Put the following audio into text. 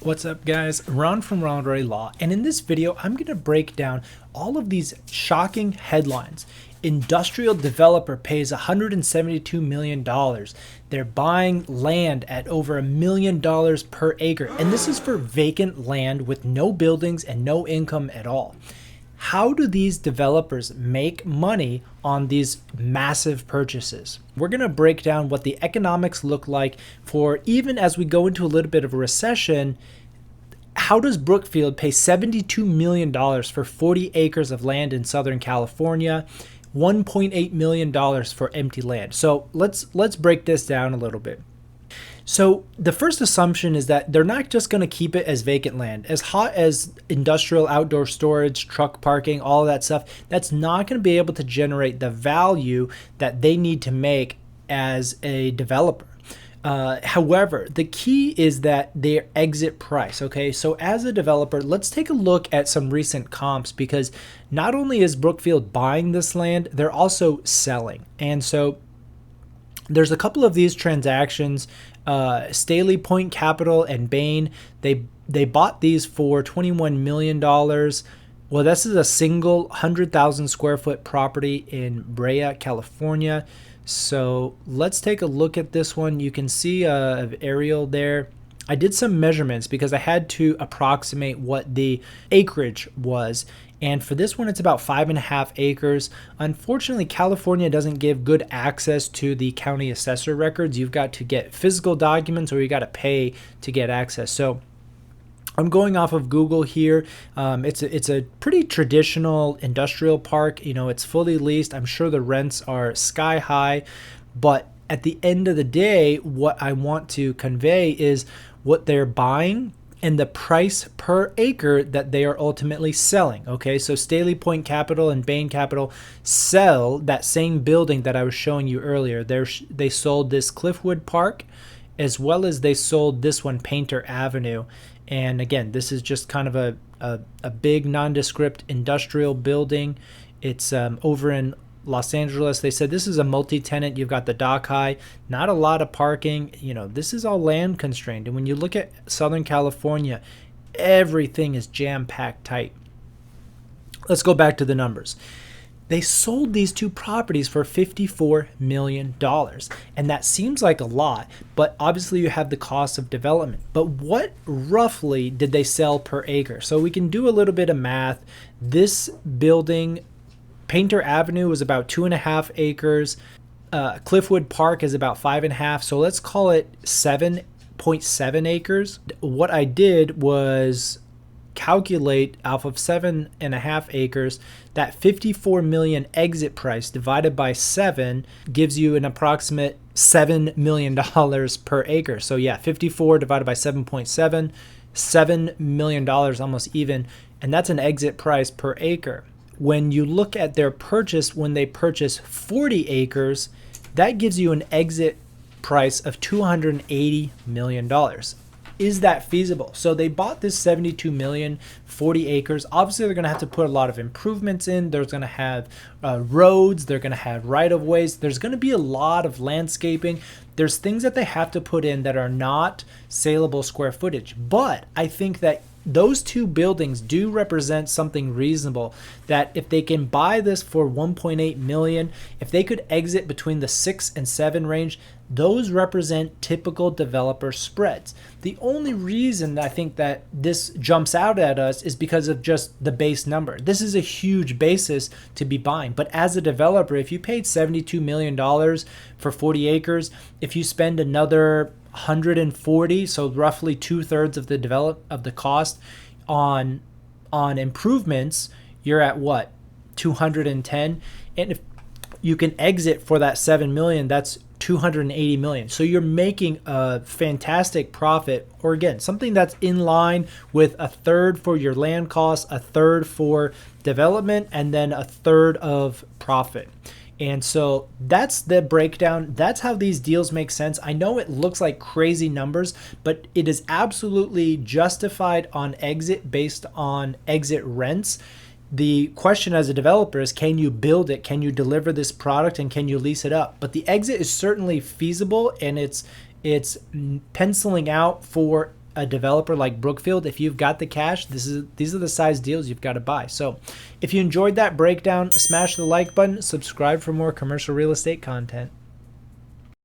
What's up, guys? Ron from Ronald Law, and in this video I'm going to break down all of these shocking headlines. Industrial developer pays $172 million. They're buying land at over $1 million per acre, and this is for vacant land with no buildings and no income at all. How do these developers make money on these massive purchases? We're going to break down what the economics look like for, even as we go into a little bit of a recession. How does Brookfield pay $72 million for 40 acres of land in Southern California, $1.8 million for empty land? So let's break this down a little bit. So the first assumption is that they're not just going to keep it as vacant land. As hot as industrial outdoor storage, truck parking, all of that stuff, that's not going to be able to generate the value that they need to make as a developer. However, the key is that their exit price. Okay, so as a developer, let's take a look at some recent comps, because not only is Brookfield buying this land, they're also selling. And so there's a couple of these transactions. Staley Point Capital and Bain, they bought these for $21 million. Well, this is a single 100,000 square foot property in Brea, California. So let's take a look at this one. You can see an aerial there. I did some measurements because I had to approximate what the acreage was. And for this one, it's about 5.5 acres. Unfortunately, California doesn't give good access to the county assessor records. You've got to get physical documents, or you got to pay to get access. So I'm going off of Google here. It's a pretty traditional industrial park. You know, it's fully leased. I'm sure the rents are sky high, but at the end of the day, what I want to convey is what they're buying and the price per acre that they are ultimately selling. Okay, so Staley Point Capital and Bain Capital sell that same building that I was showing you earlier. They sold this Cliffwood Park, as well as they sold this one, Painter Avenue. And again, this is just kind of a big nondescript industrial building. It's over in Los Angeles. They said this is a multi-tenant. You've got the dock high, not a lot of parking. You know, this is all land constrained. And when you look at Southern California, everything is jam-packed tight. Let's go back to the numbers. They sold these two properties for $54 million. And that seems like a lot, but obviously you have the cost of development. But what roughly did they sell per acre? So we can do a little bit of math. This building, Painter Avenue, was about 2.5 acres. Cliffwood Park is about 5.5. So let's call it 7.7 acres. What I did was calculate off of 7.5 acres, that 54 million exit price divided by 7 gives you an approximate $7 million per acre. So yeah, 54 divided by 7.7, $7 million, almost even. And that's an exit price per acre. When you look at their purchase, when they purchase 40 acres, that gives you an exit price of $280 million. Is that feasible? So they bought this 72 million, 40 acres. Obviously, they're going to have to put a lot of improvements in. There's going to have roads. They're going to have right-of-ways. There's going to be a lot of landscaping. There's things that they have to put in that are not saleable square footage. But I think that those two buildings do represent something reasonable, that if they can buy this for 1.8 million, if they could exit between the 6 and 7 range, those represent typical developer spreads. The only reason I think that this jumps out at us is because of just the base number. This is a huge basis to be buying. But as a developer, if you paid $72 million for 40 acres, if you spend another 140, so roughly 2/3 of the cost on improvements, you're at what, 210? And if you can exit for that 7 million, that's 280 million. So you're making a fantastic profit, or again, something that's in line with 1/3 for your land costs, 1/3 for development, and then 1/3 of profit. And so that's the breakdown. That's how these deals make sense. I know it looks like crazy numbers, but it is absolutely justified on exit based on exit rents. The question as a developer is, can you build it? Can you deliver this product, and can you lease it up? But the exit is certainly feasible, and it's penciling out for a developer like Brookfield, if you've got the cash, these are the size deals you've got to buy. So if you enjoyed that breakdown, smash the like button, subscribe for more commercial real estate content.